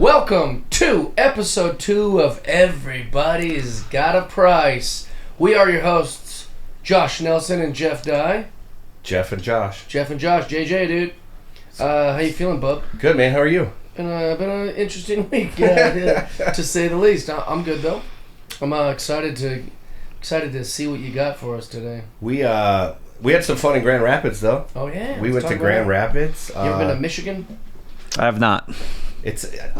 Welcome to episode 2 of Everybody's Got a Price. We are your hosts, Josh Nelson and Jeff Dye. Jeff and Josh. JJ, dude. How you feeling, bub? Good, man. How are you? Been an interesting week, to say the least. I'm good though. I'm excited to see what you got for us today. We had some fun in Grand Rapids, though. Oh yeah, we went to Grand Rapids. You ever been to Michigan? I have not.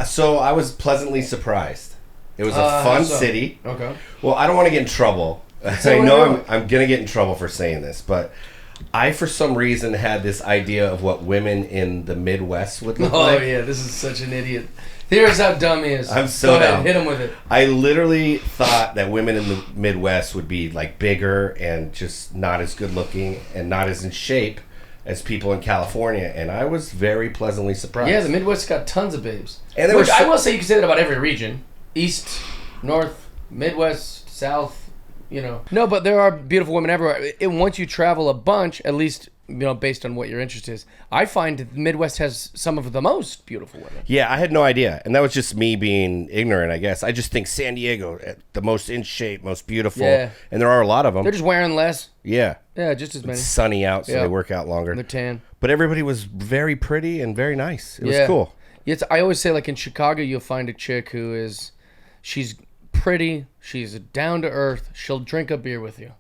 So I was pleasantly surprised. It was a fun city. Okay. Well, I don't want to get in trouble. I know I'm gonna get in trouble for saying this, but I, for some reason, had this idea of what women in the Midwest would look like. Oh yeah, this is such an idiot. Here's how dumb he is. I'm so Go ahead, dumb. hit him with it. I literally thought that women in the Midwest would be like bigger and just not as good looking and not as in shape as people in California, and I was very pleasantly surprised. Yeah, the Midwest got tons of babes. And I will say you can say that about every region. East, North, Midwest, South, you know. No, but there are beautiful women everywhere. And once you travel a bunch, at least, you know, based on what your interest is, I find the Midwest has some of the most beautiful women. Yeah, I had no idea. And that was just me being ignorant, I guess. I just think San Diego, the most in shape, most beautiful. Yeah. And there are a lot of them. They're just wearing less. Yeah. Yeah, just as many. It's sunny out, so they work out longer. And they're tan. But everybody was very pretty and very nice. It was cool. I always say, like, in Chicago, you'll find a chick she's pretty, she's down to earth, she'll drink a beer with you.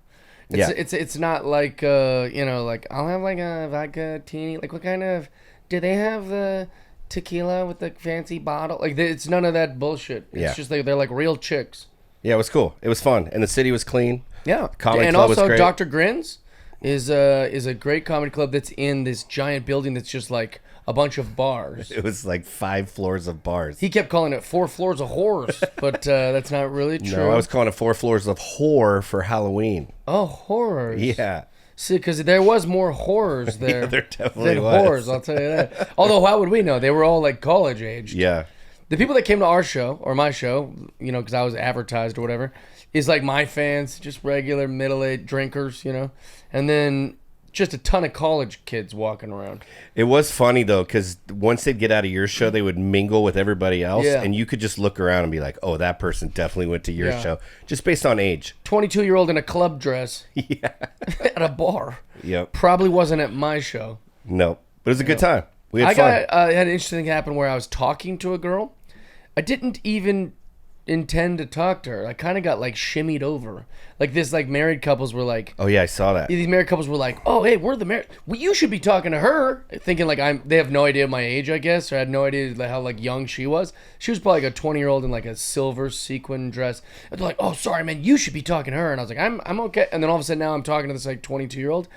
It's not like, like, I'll have like a vodka teeny. Like, what kind of, do they have the tequila with the fancy bottle? Like, it's none of that bullshit. It's just like, they're like real chicks. Yeah, it was cool. It was fun. And the city was clean. Yeah. Comedy and club also, was great. Dr. Grins is a great comedy club that's in this giant building that's just like a bunch of bars. It was like 5 floors of bars. He kept calling it 4 floors of horrors, but that's not really true. No, I was calling it 4 floors of horror for Halloween. Oh, horrors. Yeah. See, because there was more horrors there. Yeah, there definitely than was. Horrors, I'll tell you that. Although, how would we know? They were all like college age. Yeah. The people that came to our show, or my show, you know, because I was advertised or whatever, is like my fans, just regular middle-aged drinkers, you know, and then just a ton of college kids walking around. It was funny, though, because once they'd get out of your show, they would mingle with everybody else, and you could just look around and be like, oh, that person definitely went to your show, just based on age. 22-year-old in a club dress at a bar. Yep. Probably wasn't at my show. No, but it was a good time. We had fun. I had an interesting thing happen where I was talking to a girl. I didn't even intend to talk to her. I kind of got like shimmied over. Like this, like married couples were like, oh yeah, I saw that. These married couples were like, oh hey, we're the married. Well, you should be talking to her. Thinking like they have no idea my age, I guess, or I had no idea how like young she was. She was probably like a 20-year-old in like a silver sequin dress. And they're like, oh sorry man, you should be talking to her. And I was like, I'm okay. And then all of a sudden now I'm talking to this like 22-year-old,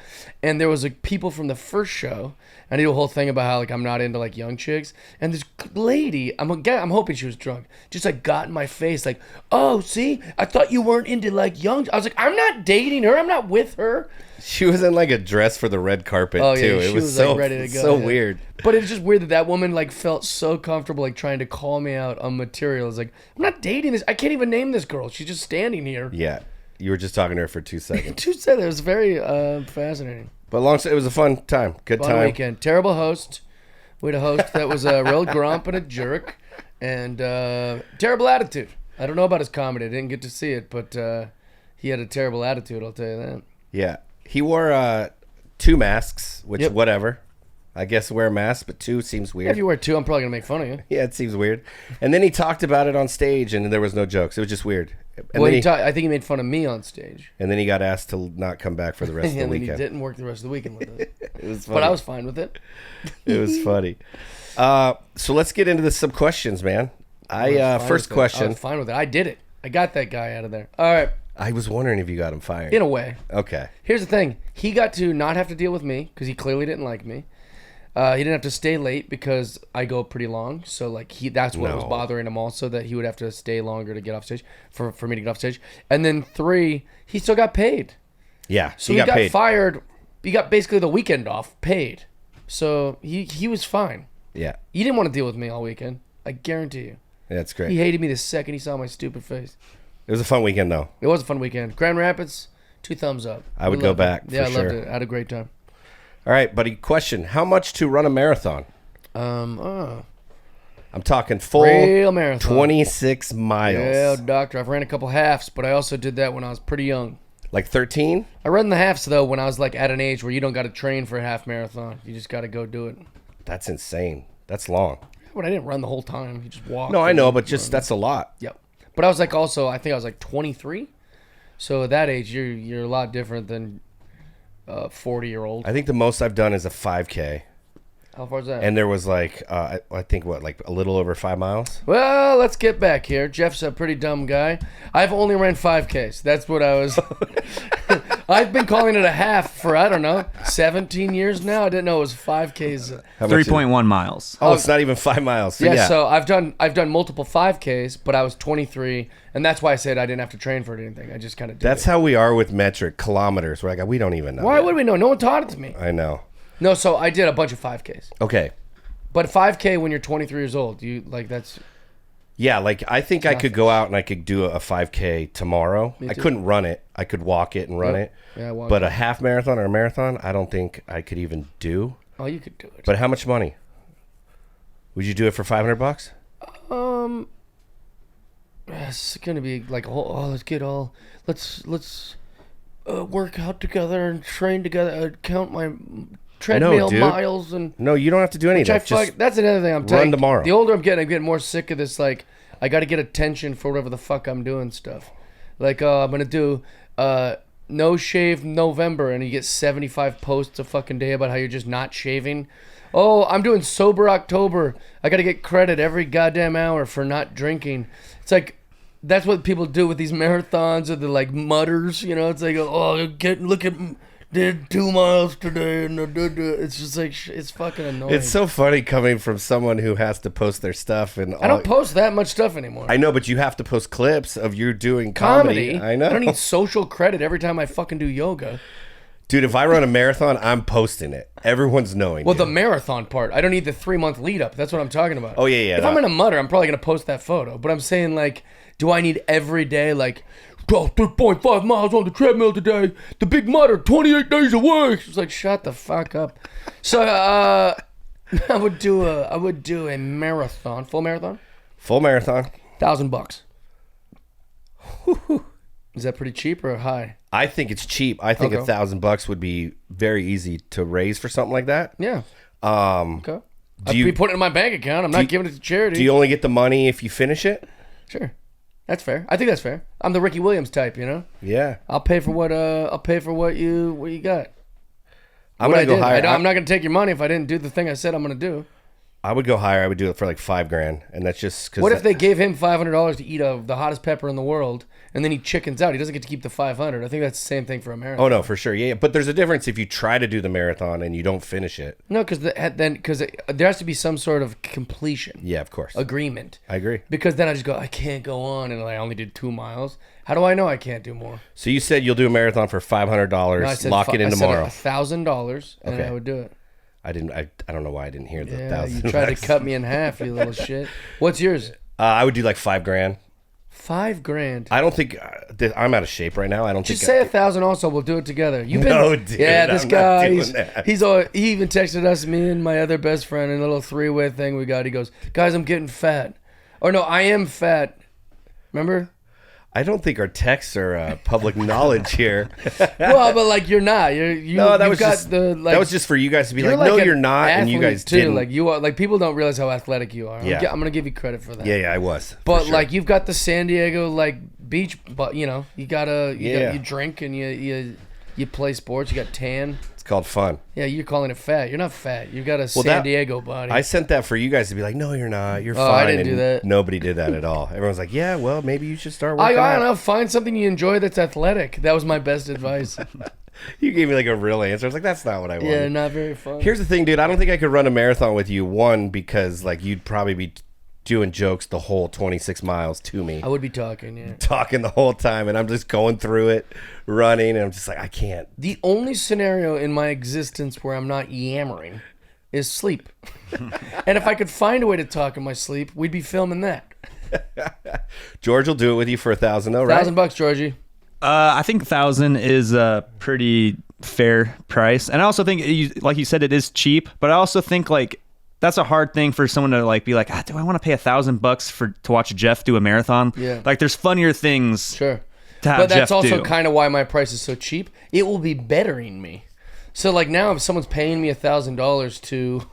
and there was like people from the first show. I did a whole thing about how like I'm not into like young chicks, and this lady, I'm hoping she was drunk, just like got in my face like, oh see, I thought you weren't into like young. I was like, I'm not dating her, I'm not with her. She was in like a dress for the red carpet too. She it was like so ready to go. So weird. But it's just weird that woman like felt so comfortable like trying to call me out on material. It's like, I'm not dating this. I can't even name this girl. She's just standing here. Yeah, you were just talking to her for 2 seconds. 2 seconds. It was very fascinating. But it was a fun time. Good fun time. Weekend. Terrible host. We had a host that was a real grump and a jerk, and terrible attitude. I don't know about his comedy. I didn't get to see it, but he had a terrible attitude. I'll tell you that. Yeah, he wore 2 masks, which whatever. I guess wear a mask, but 2 seems weird. Yeah, if you wear 2, I'm probably gonna make fun of you. Yeah, it seems weird. And then he talked about it on stage, and there was no jokes. It was just weird. And well, I think he made fun of me on stage. And then he got asked to not come back for the rest of the weekend. And he didn't work the rest of the weekend with us. It was funny. But I was fine with it. It was funny. So let's get into some questions, man. First question. I was fine with it. I did it. I got that guy out of there. All right. I was wondering if you got him fired. In a way. Okay. Here's the thing. He got to not have to deal with me because he clearly didn't like me. He didn't have to stay late because I go pretty long. So like that's what was bothering him also, that he would have to stay longer to get off stage for me to get off stage. And then 3, he still got paid. Yeah. So he got paid. Fired. He got basically the weekend off paid. So he was fine. Yeah. He didn't want to deal with me all weekend. I guarantee you. Yeah, that's great. He hated me the second he saw my stupid face. It was a fun weekend though. It was a fun weekend. Grand Rapids, 2 thumbs up. I would go back. Yeah, I loved it. I had a great time. All right, buddy. Question: how much to run a marathon? I'm talking full Real marathon. 26 miles. Yeah, doctor. I've ran a couple halves, but I also did that when I was pretty young. Like 13? I ran the halves, though, when I was like at an age where you don't got to train for a half marathon. You just got to go do it. That's insane. That's long. But I didn't run the whole time. You just walked. No, I know, but just that's a lot. Yep. But I was like also, I think I was like 23. So at that age, you're a lot different than 40-year-old. I think the most I've done is a 5K. How far is that? And there was like, I think like a little over 5 miles? Well, let's get back here. Jeff's a pretty dumb guy. I've only ran 5Ks. That's what I was. I've been calling it a half for, I don't know, 17 years now. I didn't know it was 5Ks. 3.1 miles. Oh, it's not even 5 miles. So Yeah, so I've done multiple 5Ks, but I was 23, and that's why I said I didn't have to train for it or anything. I just kind of did That's it. how we are with metric kilometers. We're like, we don't even know. Why would we know? No one taught it to me. I know. No, so I did a bunch of 5Ks. Okay. But 5K when you're 23 years old, you like that's... Yeah, like I think I could go out and I could do a 5K tomorrow. Me I too. couldn't run it. I could walk it and run it. Yeah, walk But it. a half marathon or a marathon, I don't think I could even do. Oh, you could do it. But how much money? Would you do it for $500? It's gonna be like, let's work out together and train together. Count my treadmill dude. miles and. No, you don't have to do any of that. Just That's another thing I'm run telling. tomorrow. The older I'm getting more sick of this. Like, I got to get attention for whatever the fuck I'm doing stuff. Like, I'm gonna do no shave November, and you get 75 posts a fucking day about how you're just not shaving. Oh, I'm doing sober October. I got to get credit every goddamn hour for not drinking. It's like, that's what people do with these marathons or the like mutters, you know. It's like, look at did 2 miles today, and it's just like it's fucking annoying. it's so funny coming from someone who has to post their stuff and I don't post that much stuff anymore. I know, but you have to post clips of you doing comedy. I know. I don't need social credit every time I fucking do yoga. Dude, if I run a marathon, I'm posting it. Everyone's knowing. Well, you. the marathon part, I don't need the 3-month lead up. That's what I'm talking about. Oh, yeah. If I'm in a mutter, I'm probably gonna post that photo. But I'm saying, like, do I need every day, like, 3.5 miles on the treadmill today? The big mutter, 28 days a week. It's like, shut the fuck up. So I would do a marathon, full marathon, Full marathon. $1,000. Is that pretty cheap or high? I think it's cheap. I think Okay. $1,000 would be very easy to raise for something like that. Yeah. Okay. I'd you- be putting it in my bank account. I'm not giving it to charity. Do you only get the money if you finish it? Sure. That's fair. I think that's fair. I'm the Ricky Williams type, you know? Yeah. I'll pay for what you got. I'm What gonna I go did. higher. I'm not gonna take your money if I didn't do the thing I said I'm gonna do. I would go higher. I would do it for like $5,000, and that's just because. What if they gave him $500 to eat the hottest pepper in the world, and then he chickens out? He doesn't get to keep the $500. I think that's the same thing for a marathon. Oh no, for sure. Yeah, but there's a difference if you try to do the marathon and you don't finish it. No, because there has to be some sort of completion Yeah, of course. agreement. I agree. Because then I just go, I can't go on, and I only did 2 miles. How do I know I can't do more? So you said you'll do a marathon for $500. No, I said Lock it in tomorrow. $1,000, and Okay. I would do it. I didn't. I don't know why I didn't hear the Yeah, 1,000. you tried to cut me in half, you little shit. What's yours? I would do like $5,000. $5,000. I don't think I'm out of shape right now. I don't Just think. say 1,000 also. We'll do it together. You've been, No, dude, yeah, this I'm not guy. doing that. He even texted us, me and my other best friend, in a little 3-way thing we got. He goes, guys, I'm getting fat. Or no, I am fat. Remember? I don't think our texts are public knowledge here. Well, but like you're not. No, that you've was got just like, that was just for you guys to be you're like, no, an you're not, and you athlete, guys too. didn't. Like you are. Like people don't realize how athletic you are. Yeah. I'm gonna give you credit for that. Yeah, I was. for But sure. like you've got the San Diego like beach, but you know you Yeah. you drink and you play sports. You got tan. it's called fun. Yeah, you're calling it fat. You're not fat. You got a Well, San Diego body. I sent that for you guys to be like, no, you're not. You're Oh, fine. I didn't and do that. Nobody did that at all. Everyone's like, yeah, well, maybe you should start I working don't out. know. Find something you enjoy that's athletic. That was my best advice. You gave me like a real answer. I was like, that's not what I wanted. Yeah, not very fun. Here's the thing, dude. I don't think I could run a marathon with you. One, because like you'd probably be doing jokes the whole 26 miles to me. I would be talking. Yeah. Talking the whole time, and I'm just going through it, running, and I'm just like, I can't. The only scenario in my existence where I'm not yammering is sleep. And if I could find a way to talk in my sleep, we'd be filming that. George will do it with you for $1,000, though, right? $1,000, Georgie. I think 1,000 is a pretty fair price, and I also think, like you said, it is cheap. But I also think like that's a hard thing for someone to like be like, do I want to pay $1,000 to watch Jeff do a marathon? Yeah. Like there's funnier things. Sure. To have But that's Jeff also do. kind of why my price is so cheap. It will be bettering me. So like now if someone's paying me $1,000 to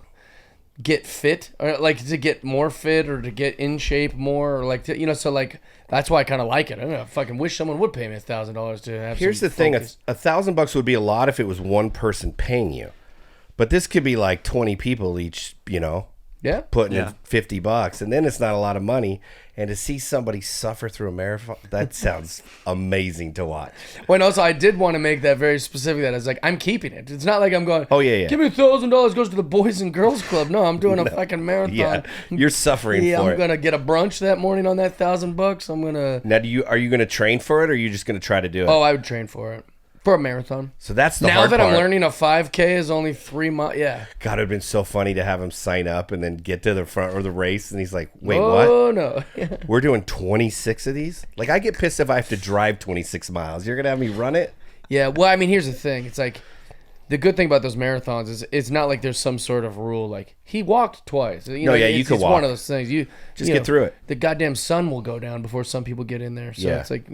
get fit, or like to get more fit or to get in shape more, or like to, so like that's why I kind of like it. I don't know, I fucking wish someone would pay me $1,000 to have. Here's some the thing: focus. $1,000 would be a lot if it was one person paying you, but this could be like 20 people each. Yeah. Putting in $50, and then it's not a lot of money. And to see somebody suffer through a marathon, that sounds amazing to watch. Well, and also I did want to make that very specific. That I was like, I'm keeping it. It's not like I'm going. Oh yeah. Give me $1,000 goes to the Boys and Girls Club. No, I'm doing a fucking marathon. Yeah, you're suffering Yeah, for I'm it. gonna get a brunch that morning on that $1,000. I'm gonna. Now, are you gonna train for it, or are you just gonna try to do it? Oh, I would train for it. For a marathon. So that's the now hard that part. I'm learning a 5K is only 3 miles. Yeah. God, it'd have been so funny to have him sign up and then get to the front of the race, and he's like, "Wait, what? Oh no. We're doing 26 of these? Like, I get pissed if I have to drive 26 miles. You're gonna have me run it? Yeah. Well, I mean, here's the thing. It's like the good thing about those marathons is it's not like there's some sort of rule. Like he walked twice. You yeah, you it's, could it's walk. one of those things. You Just get through it. The goddamn sun will go down before some people get in there. So Yeah. it's like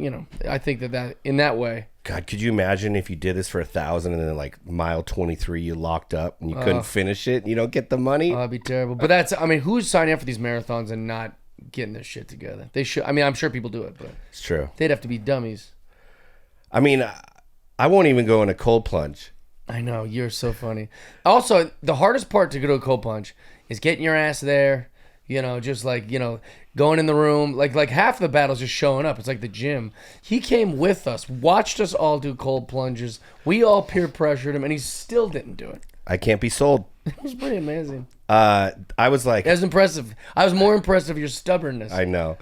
I think that in that way. God, could you imagine if you did this for 1,000 and then like mile 23 you locked up and you couldn't finish it and you don't get the money? That'd be terrible. But that's, I mean, who's signing up for these marathons and not getting this shit together? They should. I mean, I'm sure people do it, but It's true. they'd have to be dummies. I mean, I won't even go in a cold plunge. I know, you're so funny. Also, the hardest part to go to a cold plunge is getting your ass there. Just like going in the room. Like half the battle's just showing up. It's like the gym. He came with us, watched us all do cold plunges. We all peer pressured him, and he still didn't do it. I can't be sold. It was pretty amazing. I was like, It was impressive. I was more impressed of your stubbornness. I know.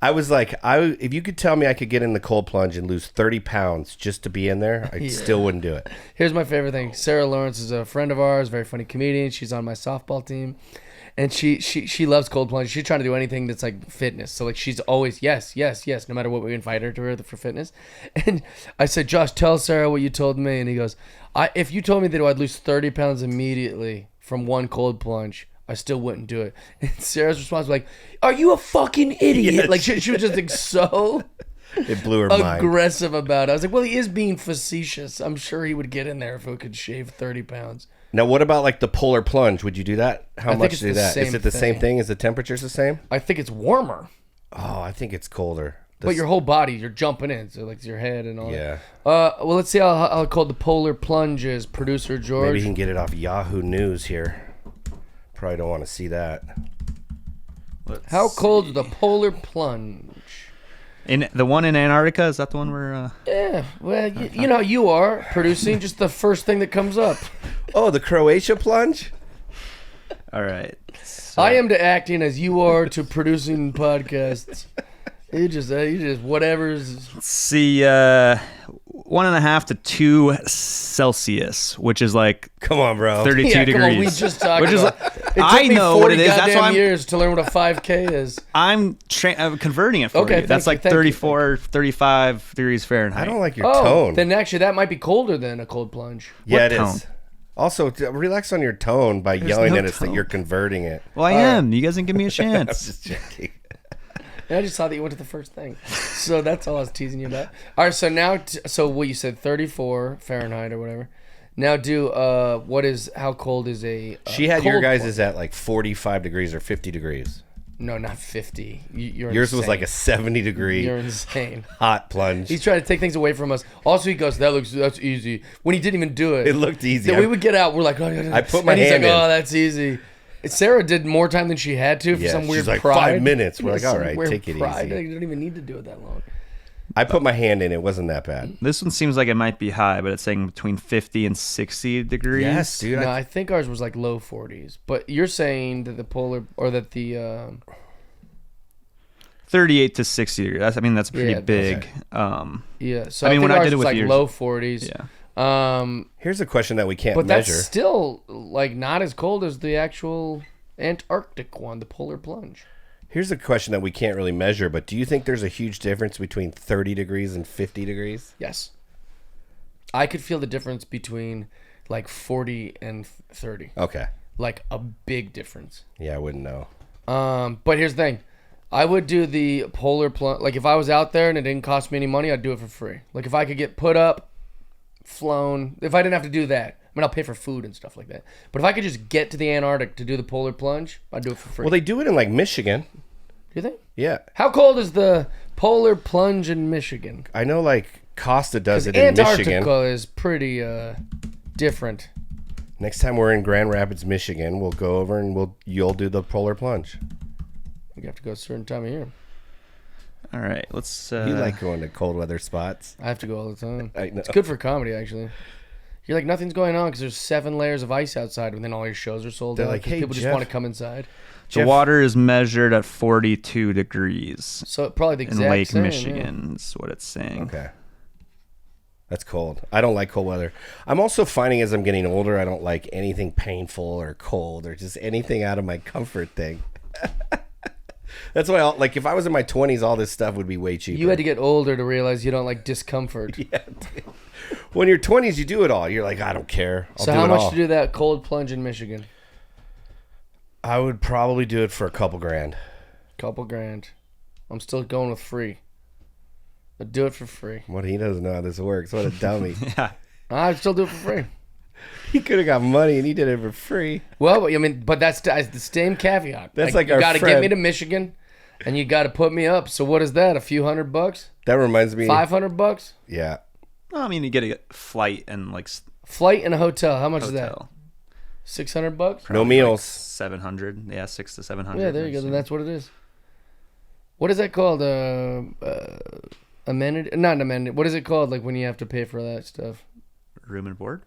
I was like, if you could tell me I could get in the cold plunge and lose 30 pounds just to be in there, I still wouldn't do it. Here's my favorite thing. Sarah Lawrence is a friend of ours, very funny comedian. She's on my softball team. And she loves cold plunge. She's trying to do anything that's like fitness. So like she's always yes, no matter what we invite her to for fitness. And I said, Josh, tell Sarah what you told me. And he goes, if you told me that I'd lose 30 pounds immediately from one cold plunge, I still wouldn't do it. And Sarah's response was like, are you a fucking idiot? Yes. Like she was just like so It blew her mind. aggressive about it. I was like, well, he is being facetious. I'm sure he would get in there if he could shave 30 pounds. Now, what about like the polar plunge? Would you do that? How I think much it's do the that? Is same it the same thing. thing? Is the temperatures the same? I think it's warmer. Oh, I think it's colder. But your whole body, you're jumping in, so like your head and all Yeah. that. Well, let's see how cold the polar plunge is, producer George. Maybe you can get it off Yahoo News here. Probably don't want to see that. How cold is the polar plunge? In the one in Antarctica, is that the one where? Yeah, well, you know, you are producing just the first thing that comes up. Oh, the Croatia plunge? All right. So, I am to acting as you are to producing podcasts. You just whatever's. see, 1.5 to 2 Celsius, which is like Come on, bro. 32 Yeah, degrees. come on, we just talked which is about like, It took I me know 40 what it is. That's goddamn why I'm years to learn what a 5K is. I'm converting it for Okay, you. That's thank like you, 34, 35 degrees Fahrenheit. I don't like your Oh, tone. then actually that might be colder than a cold plunge. Yeah, What it tone? is. Also, relax on your tone by yelling no at us that tone. you're converting it. Well, I am. You guys didn't give me a I'm chance. just joking. And I just saw that you went to the first thing. So that's all I was teasing you about. All right, so now, so what you said, 34 Fahrenheit or whatever. Now do, how cold is a She had your cold guys' plunge? is at like 45 degrees or 50 degrees. No, not 50. You're Yours was insane. like a 70 degree You're insane. hot plunge. He's trying to take things away from us. Also, he goes, that's easy. When he didn't even do it. It looked easy. Then we would get out. We're like, oh, I put my and he's hand like, in. oh, that's easy. Sarah did more time than she had to for Yeah, some weird she's like, pride. 5 minutes. We're like, Some all right, weird take it pride. easy. You don't even need to do it that long. I put my hand in. It wasn't that bad. This one seems like it might be high, but it's saying between 50 and 60 degrees. Yes, dude. No, I think ours was like low 40s. But you're saying that the polar, or that the... 38 to 60 degrees. That's pretty Yeah, big. yeah, so I mean, think when I ours did it was with like yours- low 40s. Yeah. Here's a question that we can't But measure. that's still like not as cold as the actual Antarctic one, the polar plunge. Here's a question that we can't really measure, but do you think there's a huge difference between 30 degrees and 50 degrees? Yes. I could feel the difference between like 40 and 30. Okay. like a big difference. Yeah, I wouldn't know. But here's the thing. I would do the polar plunge. Like if I was out there and it didn't cost me any money, I'd do it for free. Like if I could get put up, flown, if I didn't have to do that. I mean, I'll pay for food and stuff like that. But if I could just get to the Antarctic to do the polar plunge, I'd do it for free. Well, they do it in like Michigan. Do you think? Yeah. How cold is the polar plunge in Michigan? I know like Costa does it in Antarctica Michigan. is pretty different. Next time we're in Grand Rapids, Michigan, we'll go over and you'll do the polar plunge. You have to go a certain time of year. All right, let's. You like going to cold weather spots. I have to go all the time. I know. It's good for comedy, actually. You're like, nothing's going on because there's 7 layers of ice outside, and then all your shows are sold They're out. like, hey, people just Jeff. want to come inside. The water is measured at 42 degrees So probably the in exact Lake same, Michigan. Is what it's saying. Okay. That's cold. I don't like cold weather. I'm also finding as I'm getting older, I don't like anything painful or cold or just anything out of my comfort thing. That's why, like, if I was in my 20s, all this stuff would be way cheaper. You had to get older to realize you don't like discomfort. Yeah, dude. When you're 20s, you do it all. You're like, I don't care. I'll So do how it much all. to do that cold plunge in Michigan? I would probably do it for a couple grand. Couple grand. I'm still going with free. I'd do it for free. What, he doesn't know how this works. What a dummy. Yeah. I'd still do it for free. He could have got money and he did it for free. Well, I mean, but that's the same caveat. That's like you our got to get friend. me to Michigan, and you got to put me up. So what is that? A few $100? That reminds me. $500? Yeah. Well, I mean, you get a flight and like Flight and a hotel. How much hotel. is that? $600? No meals. 700. Yeah, 600 to 700. Yeah, there you go. Then that's what it is. What is that called? Amenity? Not an amenity. What is it called? Like when you have to pay for that stuff? Room and board.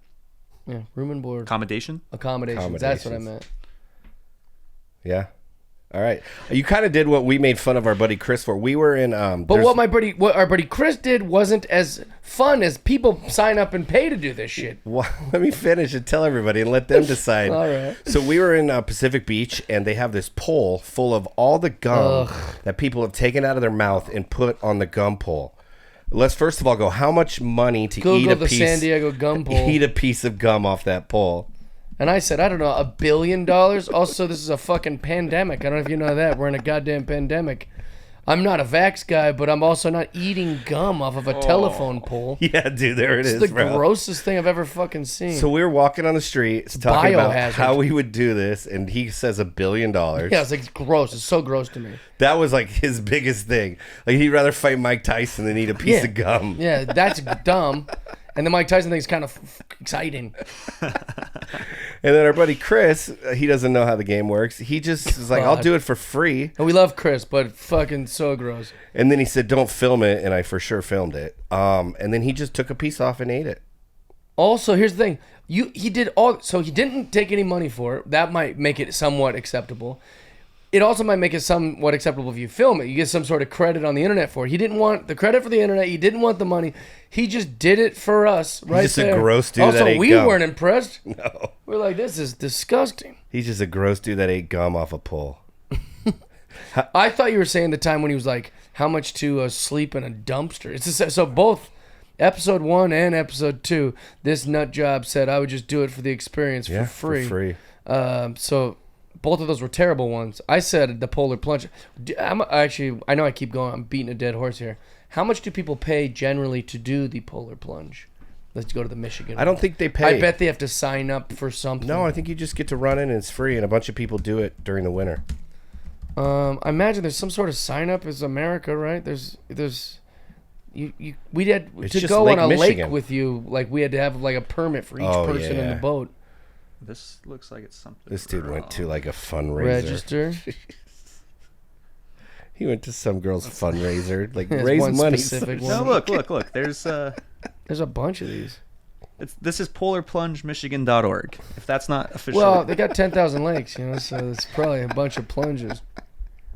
Yeah, room and board. Accommodation. Accommodations. That's what I meant. Yeah. All right. You kind of did what we made fun of our buddy Chris for. We were in. But what our buddy Chris did wasn't as fun as people sign up and pay to do this shit. Well, let me finish and tell everybody and let them decide. All right. So we were in Pacific Beach, and they have this pole full of all the gum that people have taken out of their mouth and put on the gum pole. Let's first of all go. How much money to Google eat a the piece? San Diego gum pole. Eat a piece of gum off that pole. And I said, I don't know, $1 billion? Also, this is a fucking pandemic. I don't know if you know that. We're in a goddamn pandemic. I'm not a vax guy, but I'm also not eating gum off of a telephone pole. Yeah, dude, there it It's is, the bro. grossest thing I've ever fucking seen. So we were walking on the street talking about biohazard. how we would do this, and he says $1 billion. Yeah, it's like gross. It's so gross to me. That was like his biggest thing. Like he'd rather fight Mike Tyson than eat a piece of gum. Yeah, that's dumb. And the Mike Tyson thing is kind of exciting. And then our buddy Chris, he doesn't know how the game works. He just is like, I'll do it for free. And we love Chris, but fucking so gross. And then he said, don't film it. And I for sure filmed it. And then he just took a piece off and ate it. Also, here's the thing. He did all, so he didn't take any money for it. That might make it somewhat acceptable. It also might make it somewhat acceptable if you film it. You get some sort of credit on the internet for it. He didn't want the credit for the internet. He didn't want the money. He just did it for us right just a there. gross dude also, that ate we gum. weren't impressed. No. We're like, this is disgusting. He's just a gross dude that ate gum off a pole. I thought you were saying the time when he was like, how much to sleep in a dumpster. It's just, so both episode 1 and episode 2, this nut job said I would just do it for the experience for free. For free. So both of those were terrible ones. I said the polar plunge. I know I keep going. I'm beating a dead horse here. How much do people pay generally to do the polar plunge? Let's go to the Michigan. I don't think they pay. I bet they have to sign up for something. No, I think you just get to run in and it's free, and a bunch of people do it during the winter. I imagine there's some sort of sign up. It's America, right? We had It's to just go Lake on a Michigan. lake with you. Like we had to have like a permit for each person in the yeah. boat. This looks like it's something. This dude went to like a fundraiser. Register. He went to some girl's fundraiser, like There's raise one money. specific No, one. look. There's There's a bunch of these. this is polarplungemichigan.org. If that's not official. Well, they got 10,000 lakes, so it's probably a bunch of plunges.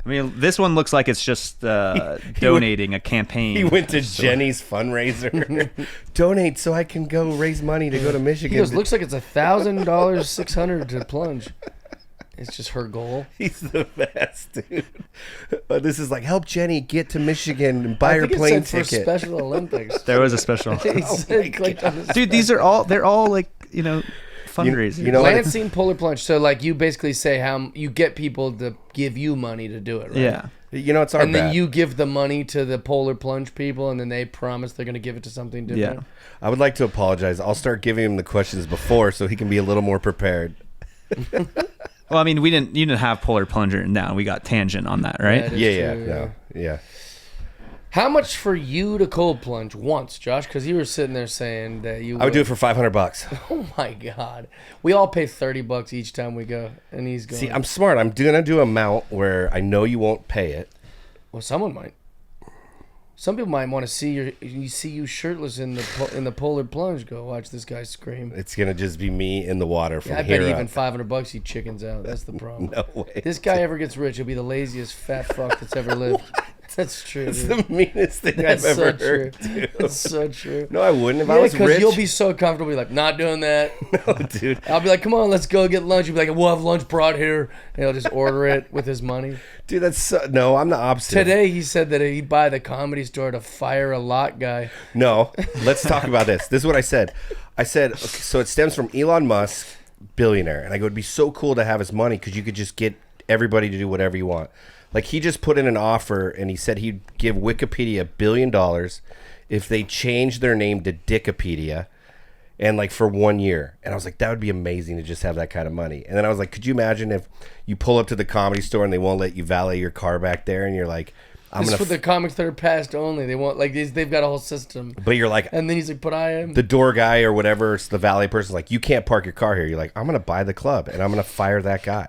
I mean, this one looks like it's just donating a campaign. He went to Jenny's fundraiser. Donate so I can go raise money to go to Michigan. He goes, looks like it's $1,000, $600 to plunge. It's just her goal. He's the best, dude. This is like, help Jenny get to Michigan and buy I her think it plane said for ticket. Special Olympics. There was a special. He said, clicked on this. Dude, they're all like, fundraiser. You know what? Lansing Polar Plunge. So like you basically say how you get people to give you money to do it, right? Yeah. You know, it's our And then bad. you give the money to the Polar Plunge people, and then they promise they're going to give it to something different. Yeah. I would like to apologize. I'll start giving him the questions before so he can be a little more prepared. Well, I mean, you didn't have Polar Plunger down. We got Tangent on that, right? That is Yeah, true, no, yeah. How much for you to cold plunge once, Josh? Because you were sitting there saying that you I would do it for $500. Oh my God. We all pay $30 each time we go, and he's going. See, I'm smart. I'm gonna do an amount where I know you won't pay it. Well, someone might. Some people might want to see you shirtless in the Polar Plunge. Go watch this guy scream. It's gonna just be me in the water from Yeah, I here bet up. even $500 he chickens out. That's the problem. No way. This guy ever gets rich, he'll be the laziest fat fuck that's ever lived. That's true. It's Dude. the meanest thing That's I've so ever true. heard. Dude. That's so true. No, I wouldn't. If I Yeah, was because rich, you'll be so comfortable. You're like, not doing that. no, dude. I'll be like, come on, let's go get lunch. You'll be like, we'll have lunch brought here. And he'll just order it with his money. Dude, that's no. I'm the opposite. Today he said that he'd buy the Comedy Store to fire a lot guy. No, let's talk about this. This is what I said. I said, okay, so it stems from Elon Musk, billionaire. And I go, it'd be so cool to have his money because you could just get everybody to do whatever you want. Like, he just put in an offer and he said he'd give Wikipedia $1 billion if they changed their name to Dickopedia and like for 1 year. And I was like, that would be amazing to just have that kind of money. And then I was like, could you imagine if you pull up to the Comedy Store and they won't let you valet your car back there and you're like, I'm This is going for the comics that are passed only. They want like they've got a whole system. but you're like, And then he's like, but I am. the door guy or whatever, it's the valet person's like, you can't park your car here. You're like, I'm going to buy the club and I'm going to fire that guy.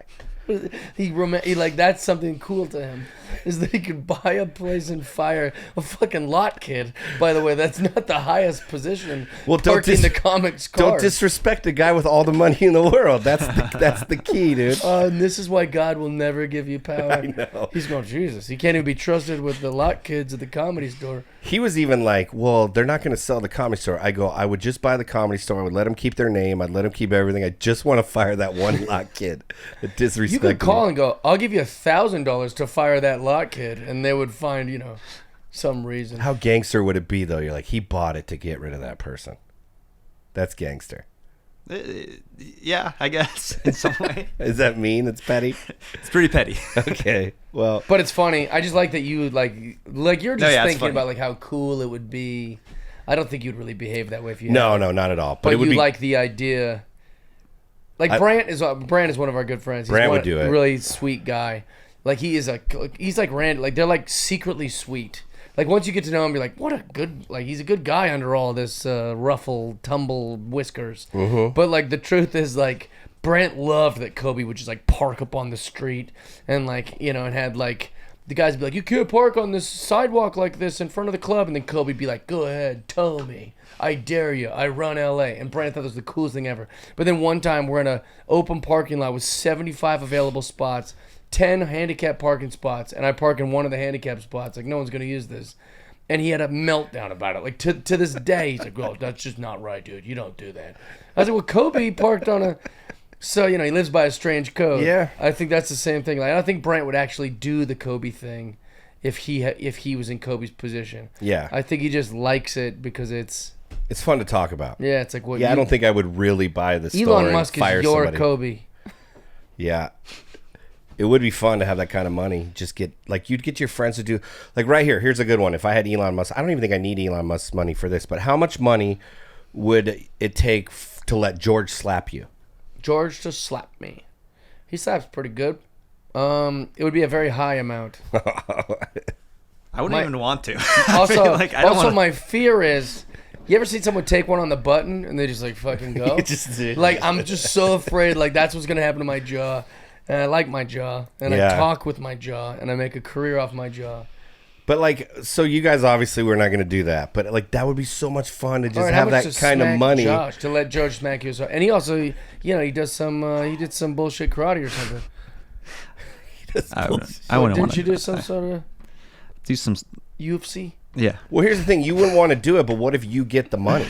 He like that's something cool to him, is that he could buy a place and fire a fucking lot kid. By the way, that's not the highest position. Well, don't parking the comics car. Don't disrespect a guy with all the money in the world. That's the key, dude. And this is why God will never give you power. I know. He's going, Jesus, he can't even be trusted with the lot kids at the Comedy Store. He was even like, well, they're not going to sell the Comedy Store. I go, I would just buy the Comedy Store. I would let them keep their name. I'd let them keep everything. I just want to fire that one lot kid that disrespected You could call me. and go, I'll give you $1,000 to fire that lot kid, and they would find, some reason. How gangster would it be, though? You're like, he bought it to get rid of that person. That's gangster. Yeah, I guess in some way. Is that mean? It's petty? It's pretty petty. Okay. Well, But it's funny. I just like that you like you're just yeah, it's thinking funny. about like how cool it would be. I don't think you'd really behave that way if you. no, had it. no, not at all. But it would you be like the idea. Like Brant is one of our good friends. He's Brant would do it. Really sweet guy. Like he's like Rand. Like they're like secretly sweet. Like once you get to know him, you're like, what a good he's a good guy under all this ruffle tumble whiskers. Mm-hmm. But like the truth is like Brant loved that Kobe would just like park up on the street and like and had like the guys would be like, you can't park on this sidewalk like this in front of the club, and then Kobe'd be like, go ahead, tow me. I dare you. I run LA. And Brant thought that was the coolest thing ever. But then one time we're in a open parking lot with 75 available spots, 10 handicap parking spots, and I park in one of the handicap spots. Like, no one's going to use this. And he had a meltdown about it. Like, to this day, he's like, oh, that's just not right, dude. You don't do that. I was like, well, Kobe parked on a... So, he lives by a strange code. Yeah. I think that's the same thing. Like, I don't think Brant would actually do the Kobe thing if he was in Kobe's position. Yeah. I think he just likes it because it's fun to talk about. yeah, it's like what Yeah, I don't think I would really buy the store Elon and Musk fire is your somebody. Kobe. Yeah. It would be fun to have that kind of money. Just get, like, you'd get your friends to do, like, right here, here's a good one. If I had Elon Musk, I don't even think I need Elon Musk's money for this, but how much money would it take to let George slap you? George just slapped me. He slaps pretty good. It would be a very high amount. I wouldn't even want to. Also, I don't wanna... my fear is, you ever seen someone take one on the button and they just like fucking go? You just do. Like, I'm just so afraid like that's what's gonna happen to my jaw. And I like my jaw, and Yeah. I talk with my jaw, and I make a career off my jaw. But, like, so you guys obviously were not going to do that, but, like, that would be so much fun to just All right, how have much that to kind of smack money. Josh, to let George smack you. And he also, he does some, he did some bullshit karate or something. I wouldn't Didn't want you to do some sort of do some. UFC? Yeah. Well, here's the thing. You wouldn't want to do it, but what if you get the money?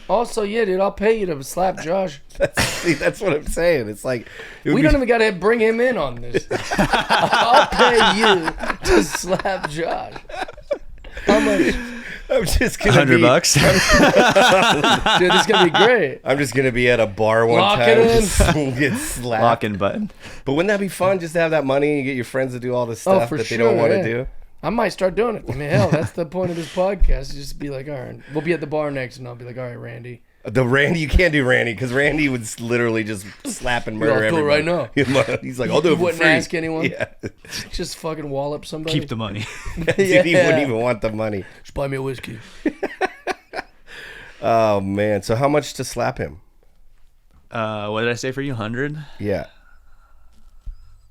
Also, yeah, dude, I'll pay you to slap Josh. See, that's what I'm saying. It's like... We don't even got to bring him in on this. I'll pay you to slap Josh. How much? I'm just gonna be $100. Dude, this is gonna be great. I'm just gonna be at a bar one Lock time, it in. just get slapped. Lock and button. But wouldn't that be fun just to have that money and you get your friends to do all this stuff for that they don't sure, want to yeah. do? I might start doing it. I mean, hell, that's the point of this podcast. Just be like, all right, we'll be at the bar next, and I'll be like, all right, Randy. The Randy, you can't do Randy because Randy would literally just slap and murder I'll do it right everybody. now. He's like, I'll do it for Wouldn't free. ask anyone. Yeah. Just fucking wallop somebody. Keep the money. Dude, he wouldn't even want the money. Just buy me a whiskey. Oh man! So how much to slap him? What did I say for you? 100? Yeah.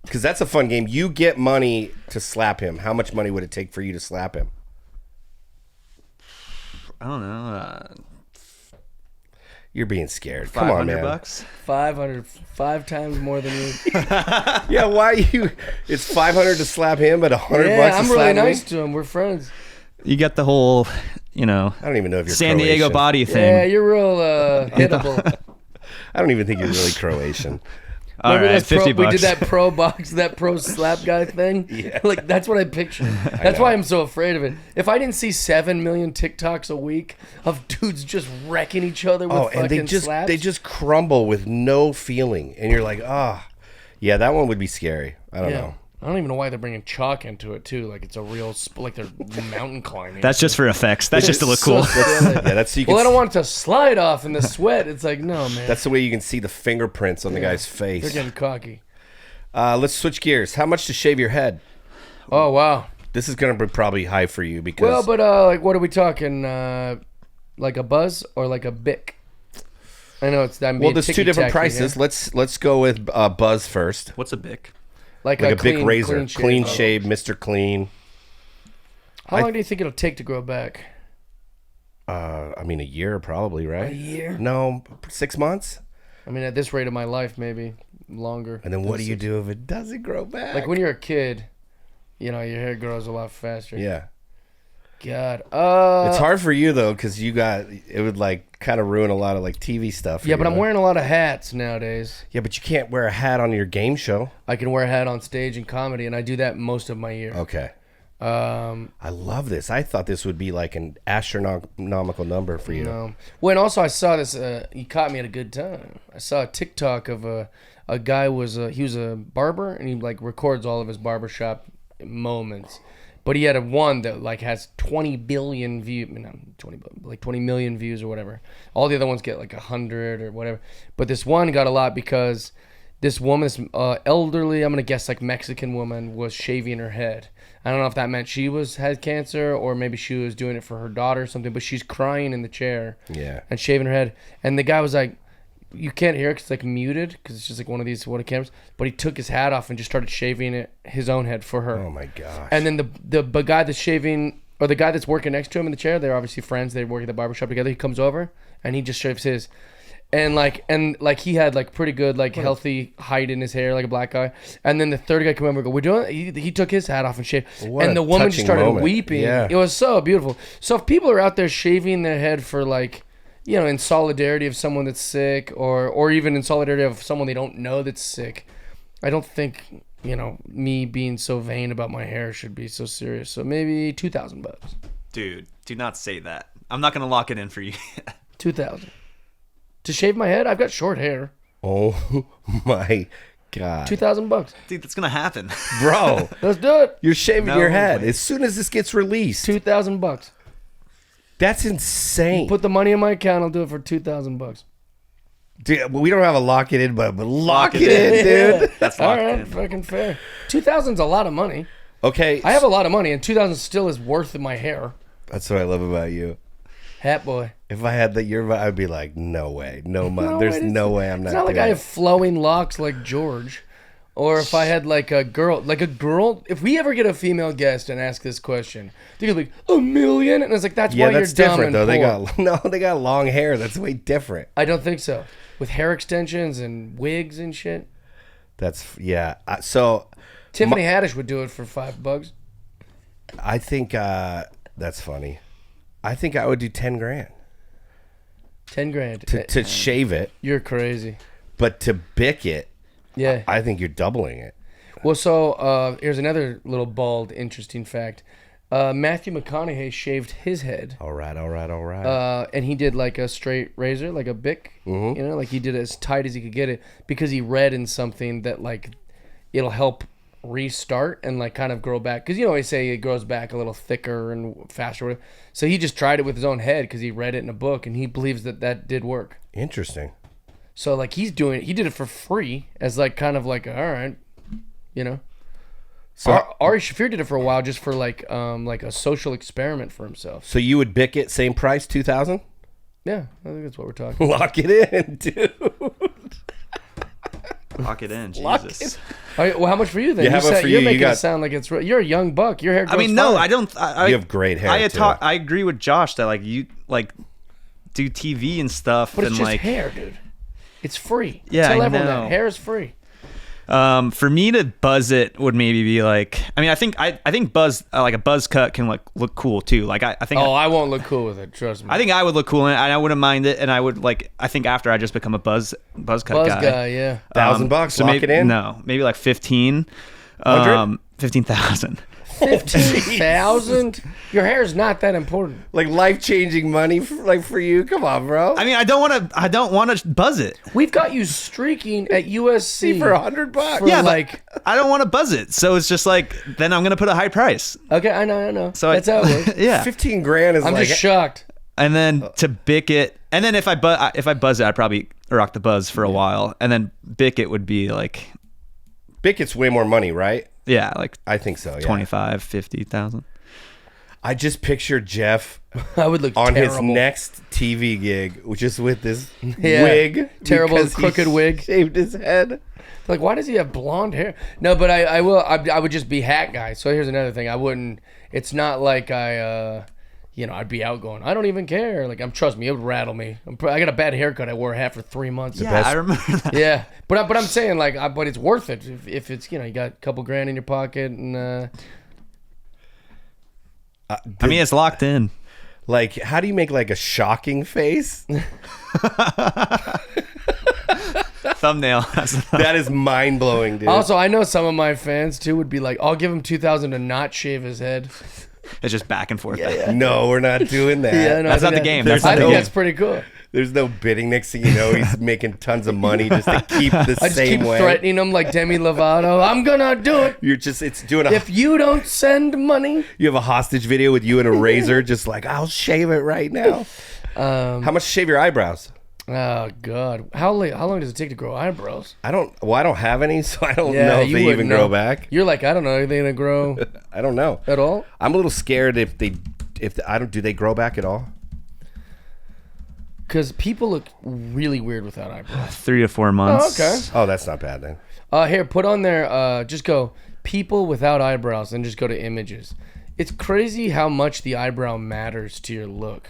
Because that's a fun game. You get money to slap him. How much money would it take for you to slap him? I don't know. You're being scared. Come on, man. $500? 500, 5 times more than you. Yeah, why you? It's 500 to slap him, but 100 Yeah, bucks to I'm slap really me? nice to him. We're friends. You got the whole, I don't even know if you're San Diego Croatian. body thing. Yeah, you're real hittable. I don't even think you're really Croatian. All Remember right, those 50 we bucks. did that pro slap guy thing? Yeah. Like, that's what I pictured. That's why I'm so afraid of it. If I didn't see 7 million TikToks a week of dudes just wrecking each other with fucking And slaps. they just crumble with no feeling, and you're like, yeah, that one would be scary. I don't know. I don't even know why they're bringing chalk into it, too. Like, it's a real, like they're mountain climbing. That's just for effects. That's just to look cool. Yeah, that's so you can. Well, I don't want it to slide off in the sweat. It's like, no, man. That's the way you can see the fingerprints on the guy's face. They're getting cocky. Let's switch gears. How much to shave your head? Oh, wow. This is going to be probably high for you because. Well, but, like, what are we talking? Like a buzz or like a bic? I know it's that. well, there's two different prices. Yeah? Let's go with Buzz first. What's a bic? Like a clean, big razor, clean shave, Mr. Clean. How long do you think it'll take to grow back? I mean, a year probably, right? A year? No, 6 months. I mean, at this rate of my life, maybe longer. And then what do you do if it doesn't grow back? Like when you're a kid, your hair grows a lot faster. Yeah. God. It's hard for you though, because it would like kind of ruin a lot of like TV stuff. Yeah, but I'm wearing a lot of hats nowadays. Yeah, but you can't wear a hat on your game show. I can wear a hat on stage in comedy, and I do that most of my year. Okay. I love this. I thought this would be like an astronomical number for you. No. Well, and also I saw this. You caught me at a good time. I saw a TikTok of a guy he was a barber, and he like records all of his barbershop moments. But he had one that like has 20 billion views, like 20 million views or whatever. All the other ones get like 100 or whatever. But this one got a lot because this woman, this elderly, I'm gonna guess like Mexican woman, was shaving her head. I don't know if that meant she had cancer or maybe she was doing it for her daughter or something. But she's crying in the chair, and shaving her head. And the guy was like, you can't hear it because it's like muted because it's just like one of these cameras. But he took his hat off and just started shaving his own head for her. Oh my gosh! And then the guy that's shaving, or the guy that's working next to him in the chair, they're obviously friends. They work at the barbershop together. He comes over and he just shaves his, and he had like pretty good like healthy height in his hair, like a black guy. And then the third guy came over and go, "We're doing." He took his hat off and shaved, and the woman just started weeping. Yeah. It was so beautiful. So if people are out there shaving their head for like, in solidarity of someone that's sick, or even in solidarity of someone they don't know that's sick, I don't think, me being so vain about my hair should be so serious. So maybe $2,000. Dude, do not say that. I'm not going to lock it in for you. 2,000 to shave my head. I've got short hair. Oh my god! $2,000. Dude, that's going to happen. Bro, Let's do it. you're shaving No your head way. as soon as this gets released. $2,000. That's insane. Put the money in my account. I'll do it for $2,000. Dude, we don't have a lock it in, but lock it in, dude. That's All locked right, in. fucking fair. 2,000's a lot of money. Okay, I have a lot of money, and 2,000 still is worth my hair. that's what I love about you. Hat boy. If I had I'd be like, no way, no money. No, There's no way I'm not. It's not like doing I have it. flowing locks like George. Or if I had like a girl, if we ever get a female guest and ask this question, they're gonna be like, $1 million? And it's like, that's Yeah, why that's you're dumb different and though. poor. They got long hair. That's way different. I don't think so. With hair extensions and wigs and shit. So Tiffany Haddish would do it for $5. I think that's funny. I think I would do 10 grand 10 grand. to shave it, You're crazy. but to bick it, Yeah. I think you're doubling it. Well, so here's another little bald, interesting fact. Matthew McConaughey shaved his head. All right. And he did like a straight razor, like a Bic. You know, like he did it as tight as he could get it because he read in something that like it'll help restart and like kind of grow back. Because you know they say it grows back a little thicker and faster. So he just tried it with his own head because he read it in a book and he believes that did work. Interesting. So like he did it for free as like kind of like all right, you know. So Ari Shaffir did it for a while just for like a social experiment for himself. So you would bick it same price, 2,000? Yeah, I think that's what we're talking. Lock it in, dude. Lock it in, Jesus. Lock it. All right, well, how much for you then? Yeah, how about for you? You're making You got- it sound like it's. You're a young buck. Your hair. Grows No, fine. I don't. You have great hair, too. I agree with Josh that like you like do TV and stuff, But and it's just like hair, dude. It's free. Yeah, Tell I everyone know. that hair is free. for me to buzz it would maybe be like. I mean, I think buzz like a buzz cut can like look cool too. Like I think. Oh, I won't look cool with it. Trust me. I think I would look cool in it, and I wouldn't mind it. And I would like. I think after I just become a buzz cut Buzz guy. guy, yeah. $1,000, So lock maybe, it in? No, maybe like 15. 15,000. 15,000. Your hair's not that important. Like life-changing money for you? Come on, bro. I mean, I don't want to buzz it. We've got you streaking at USC for $100. for Yeah, like. I don't want to buzz it. So it's just like then I'm gonna put a high price. Okay, I know. So That's how it works. Yeah. 15 grand is I'm like... just shocked. And then to bick it, and then if I buzz it, I'd probably rock the buzz for a while, and then bick it would be like, Bick, it's way more money, right? yeah, like I think so, yeah. 25, 50,000. I just pictured Jeff I would look on terrible. his next TV gig, just with this Yeah. wig. Terrible because he crooked wig. Shaved his head. Like, why does he have blonde hair? No, but I would just be hat guy. So here's another thing. I wouldn't. It's not like I'd be outgoing. I don't even care. Like, trust me, it would rattle me. I got a bad haircut. I wore a hat for 3 months. Yeah, I remember that. Yeah, but I'm saying like, but it's worth it if it's you got a couple grand in your pocket and. I mean, it's locked in. Like, how do you make like a shocking face? Thumbnail. That is mind blowing, dude. Also, I know some of my fans too would be like, "I'll give him 2,000 to not shave his head." It's just back and forth. No, we're not doing that. Yeah, no, That's I not think the game. There's I That's not the think game. that's pretty cool. There's no bidding. Next thing you know, he's making tons of money just to keep the I just same keep way. threatening him like Demi Lovato. I'm gonna do it It's doing a. if you don't send money. You have a hostage video with you and a razor, just like, I'll shave it right now. How much to shave your eyebrows? Oh God, how long does it take to grow eyebrows? I don't have any, so I don't know if you they wouldn't even know. grow back. You're like, I don't know, are they gonna grow I don't know. at all? I'm a little scared if do they grow back at all? Because people look really weird without eyebrows. 3 to 4 months. Oh, okay. Oh, that's not bad then. Here, put on there. Just go people without eyebrows, and just go to images. It's crazy how much the eyebrow matters to your look.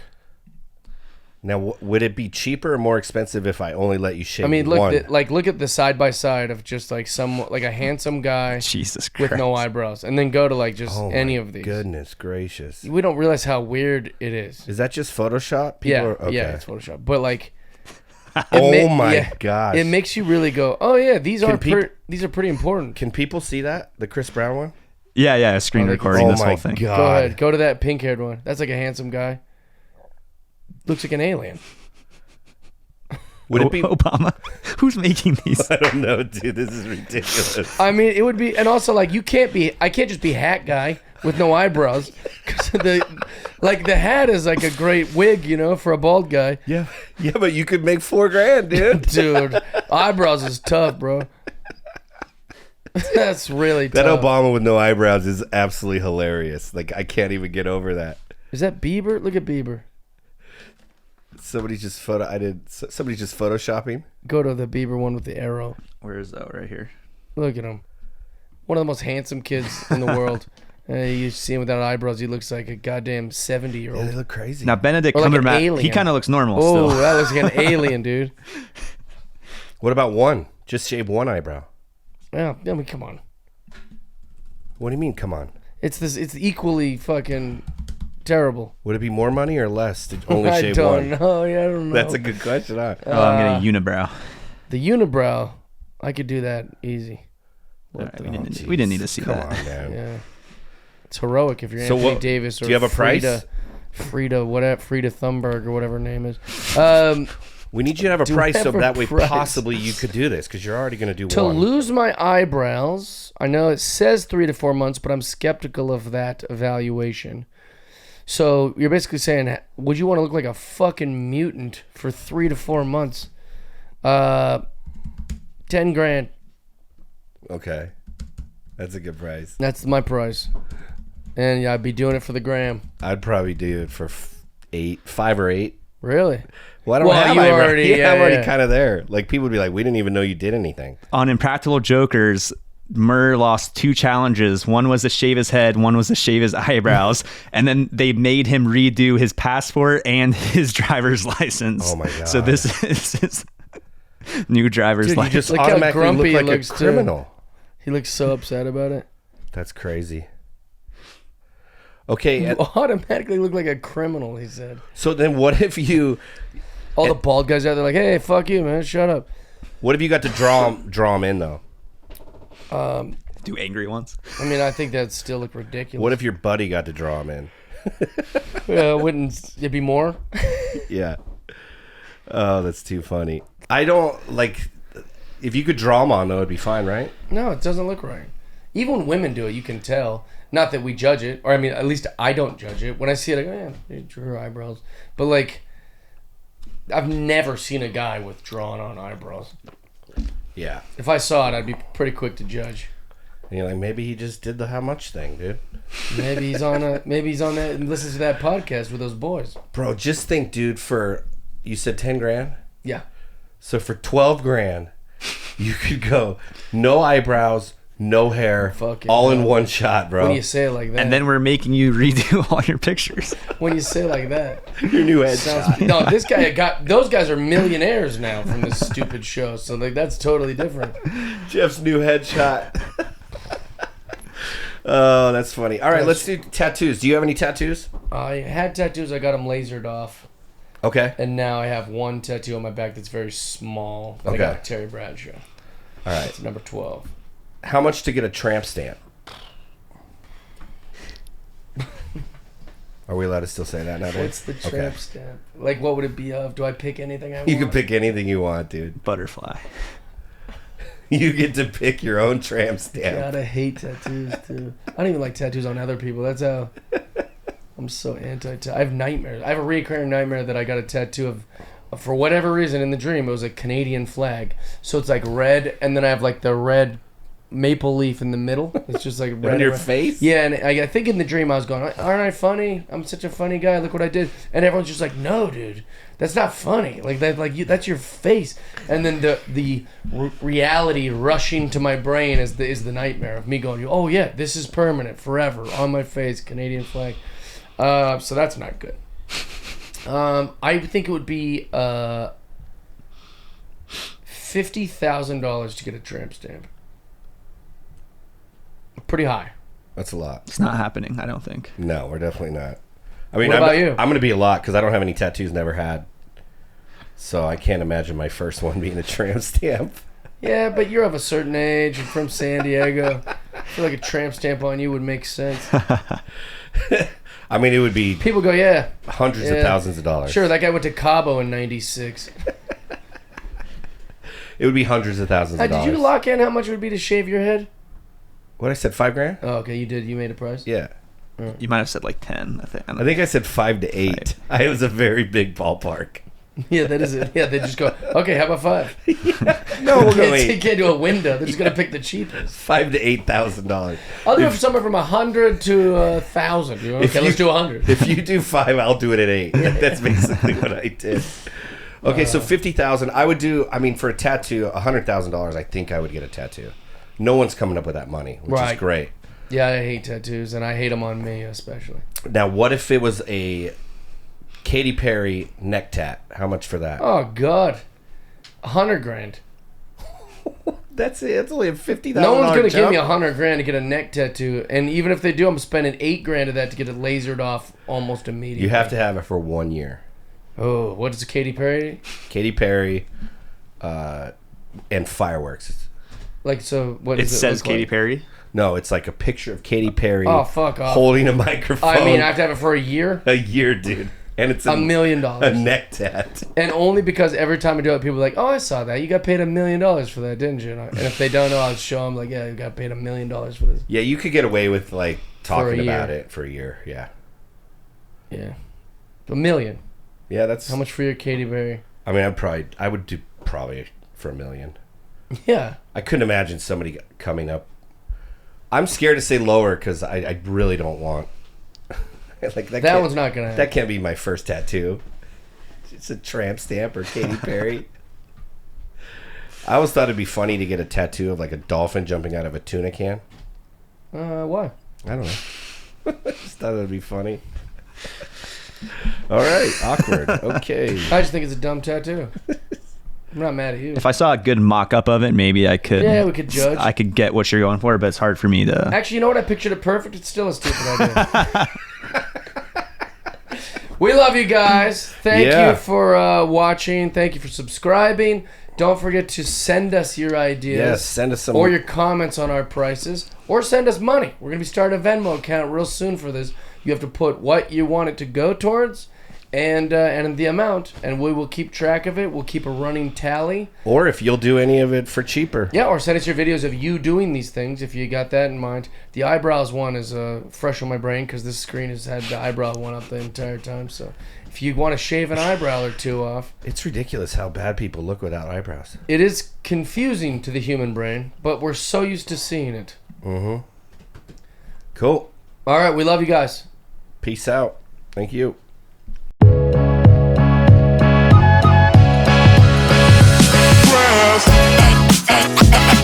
Now, would it be cheaper or more expensive if I only let you shave I mean, one? look at the side by side of just like a handsome guy Jesus Christ. with no eyebrows, and then go to like just Oh any my of these. Goodness gracious. We don't realize how weird it is. Is that just Photoshop? Yeah, it's Photoshop. But like, Oh my gosh. it makes you really go, oh yeah, these are peop- these are pretty important. Can people see that? The Chris Brown one? Yeah, screen recording Oh this my whole thing. God. Go ahead, go to that pink-haired one. That's like a handsome guy. Looks like an alien. Would it be? Obama? Who's making these? I don't know, dude. This is ridiculous. I mean, it would be, and also like I can't just be hat guy with no eyebrows, because the hat is like a great wig, for a bald guy. Yeah, but you could make $4,000, dude. Dude, eyebrows is tough, bro. That's really That tough. Obama with no eyebrows is absolutely hilarious. Like, I can't even get over that. Is that Bieber? Look at Bieber. Somebody's just photoshopping. Go to the Bieber one with the arrow. Where is that? Right here. Look at him. One of the most handsome kids in the world. You see him without eyebrows. He looks like a goddamn 70-year-old. Yeah, they look crazy. Now Benedict Or like an Cumberbatch, he alien. kind of looks normal Oh, still. that looks like an alien, dude. What about one? Just shave one eyebrow. Yeah, I mean, come on. What do you mean, come on? It's equally fucking terrible. Would it be more money or less to only I shave don't one? know. Yeah, I don't know. That's a good question, huh? Oh, I'm getting unibrow. The unibrow. I could do that easy. All right, we didn't need to see Come that. on, man. Yeah. It's heroic if you're So Anthony what- Davis or do you have a price? Frida Thunberg or whatever her name is. We need you to have a Do price so have a that way price. possibly you could do this because you're already going to do To one. lose my eyebrows, I know it says 3 to 4 months, but I'm skeptical of that evaluation. So you're basically saying, would you want to look like a fucking mutant for 3 to 4 months? 10 grand. Okay. That's a good price. That's my price. And yeah, I'd be doing it for the gram. I'd probably do it for 5 or 8. Really? Well, I don't Well, have you eyebrows. already- Yeah, yeah, I'm already yeah. kind of there. Like, people would be like, we didn't even know you did anything. On Impractical Jokers, Murr lost 2 challenges. One was to shave his head, one was to shave his eyebrows, and then they made him redo his passport and his driver's license. Oh my God. So this is his new driver's Dude, you license. just Look how automatically grumpy look he like looks, a too. criminal. He looks so upset about it. That's crazy. Okay, You automatically look like a criminal, he said. so then what if you All the bald guys out there like, hey, fuck you, man. Shut up. got to draw him in though? Do angry ones. I mean, I think that'd still look ridiculous. What if your buddy got to draw him in? Wouldn't it be more? Yeah. Oh, that's too funny. I don't like. If you could draw him on though, it'd be fine, right? No, it doesn't look right. Even when women do it, you can tell. Not that we judge it, or I mean, at least I don't judge it. When I see it, I go, yeah, you drew her eyebrows. But like, I've never seen a guy with drawn on eyebrows. Yeah. If I saw it, I'd be pretty quick to judge. And you're like, maybe he just did the how much thing, dude. Maybe he's on that and listens to that podcast with those boys. Bro, just think, dude. For you said 10 grand, Yeah. so for 12 grand, you could go no eyebrows, no hair, Fucking all in hell. one shot, bro. When you say it like that. And then we're making you redo all your pictures. when you say it like that. Your new headshot. No, this guy those guys are millionaires now from this stupid show. So like that's totally different. Jeff's new headshot. Oh, that's funny. All right, let's do tattoos. Do you have any tattoos? I had tattoos. I got them lasered off. Okay. And now I have one tattoo on my back that's very small. That I Okay. got Terry Bradshaw. All right. It's number 12. How much to get a tramp stamp? Are we allowed to still say that nowadays? What's the tramp stamp? Like, what would it be of? Do I pick anything I want? You can pick anything you want, dude. Butterfly. You get to pick your own tramp stamp. God, I hate tattoos, too. I don't even like tattoos on other people. That's how... I'm so anti-tattoo. I have nightmares. I have a recurring nightmare that I got a tattoo of, for whatever reason, in the dream, it was a Canadian flag. So it's like red, and then I have like the red maple leaf in the middle. It's just like red. On your red. face? Yeah, and I think in the dream I was going, aren't I funny? I'm such a funny guy. Look what I did. And everyone's just like, no, dude, that's not funny. Like that, like you, that's your face. And then the reality rushing to my brain is the nightmare of me going, oh yeah, this is permanent, forever, on my face, Canadian flag. So that's not good. I think it would be $50,000 to get a tramp stamp. Pretty high. That's a lot. It's not happening, I don't think. No, we're definitely not. I mean, What about you? I'm going to be a lot because I don't have any tattoos, never had. So I can't imagine my first one being a tramp stamp. Yeah, but you're of a certain age and from San Diego. I feel like a tramp stamp on you would make sense. I mean, it would be People go, yeah, hundreds of Yeah. thousands of dollars. sure, that guy went to Cabo in '96. It would be hundreds of thousands of Did dollars. you lock in how much it would be to shave your head? What I said, 5 grand? Oh, okay, you did. You made a price? Yeah. You might have said like 10, I think. I think I said 5 to 8. It was a very big ballpark. Yeah, that is it. Yeah, they just go, okay, how about 5? No, we'll go They 8. can't do a window. They're just going to pick the cheapest. $5,000 to $8,000. I'll do it for somewhere from 100 to 1,000. You know? Okay, let's do 100. If you do 5, I'll do it at 8. That's basically what I did. Okay, so 50,000. I would do. I mean, for a tattoo, $100,000. I think I would get a tattoo. No one's coming up with that money, which Right. is great. Yeah, I hate tattoos, and I hate them on me especially. Now, what if it was a Katy Perry neck tat? How much for that? Oh God, $100,000. That's it. It's only a $50,000. No one's gonna give jump. me $100,000 to get a neck tattoo, and even if they do, I'm spending $8,000 of that to get it lasered off almost immediately. You have to have it for 1 year. Oh, what is a Katy Perry? Katy Perry, and fireworks. Like, so what It does says look Katy like? Perry. No, it's like a picture of Katy Perry. Oh, fuck off. Holding a microphone. I mean, I have to have it for a year. a year, dude. And it's $1 million. A neck tat. And only because every time I do it, people are like, "Oh, I saw that. You got paid $1 million for that, didn't you?" And if they don't know, I'll show them like, "Yeah, you got paid $1 million for this." Yeah, you could get away with like talking year. about it for a year. Yeah. Yeah, $1 million. Yeah, that's How much for your Katy Perry? I mean, I would do probably for $1 million. Yeah. I couldn't imagine somebody coming up. I'm scared to say lower because I really don't want. Like that one's not gonna happen. That can't be my first tattoo. It's a tramp stamp or Katy Perry. I always thought it'd be funny to get a tattoo of like a dolphin jumping out of a tuna can. Why? I don't know. I just thought it'd be funny. All right, awkward. Okay. I just think it's a dumb tattoo. I'm not mad at you. If I saw a good mock-up of it, maybe I could. Yeah, we could judge. I could get what you're going for, but it's hard for me to. Actually, you know what? I pictured it perfect. It's still a stupid idea. We love you guys. Thank you for watching. Thank you for subscribing. Don't forget to send us your ideas. Yes, send us some. Or your comments on our prices. Or send us money. We're going to be starting a Venmo account real soon for this. You have to put what you want it to go towards and the amount. And we will keep track of it. We'll keep a running tally. Or if you'll do any of it for cheaper. Yeah, or send us your videos of you doing these things if you got that in mind. The eyebrows one is fresh on my brain because this screen has had the eyebrow one up the entire time. So if you want to shave an eyebrow or two off. It's ridiculous how bad people look without eyebrows. It is confusing to the human brain, but we're so used to seeing it. Mm-hmm. Cool. All right, we love you guys. Peace out. Thank you. Yes.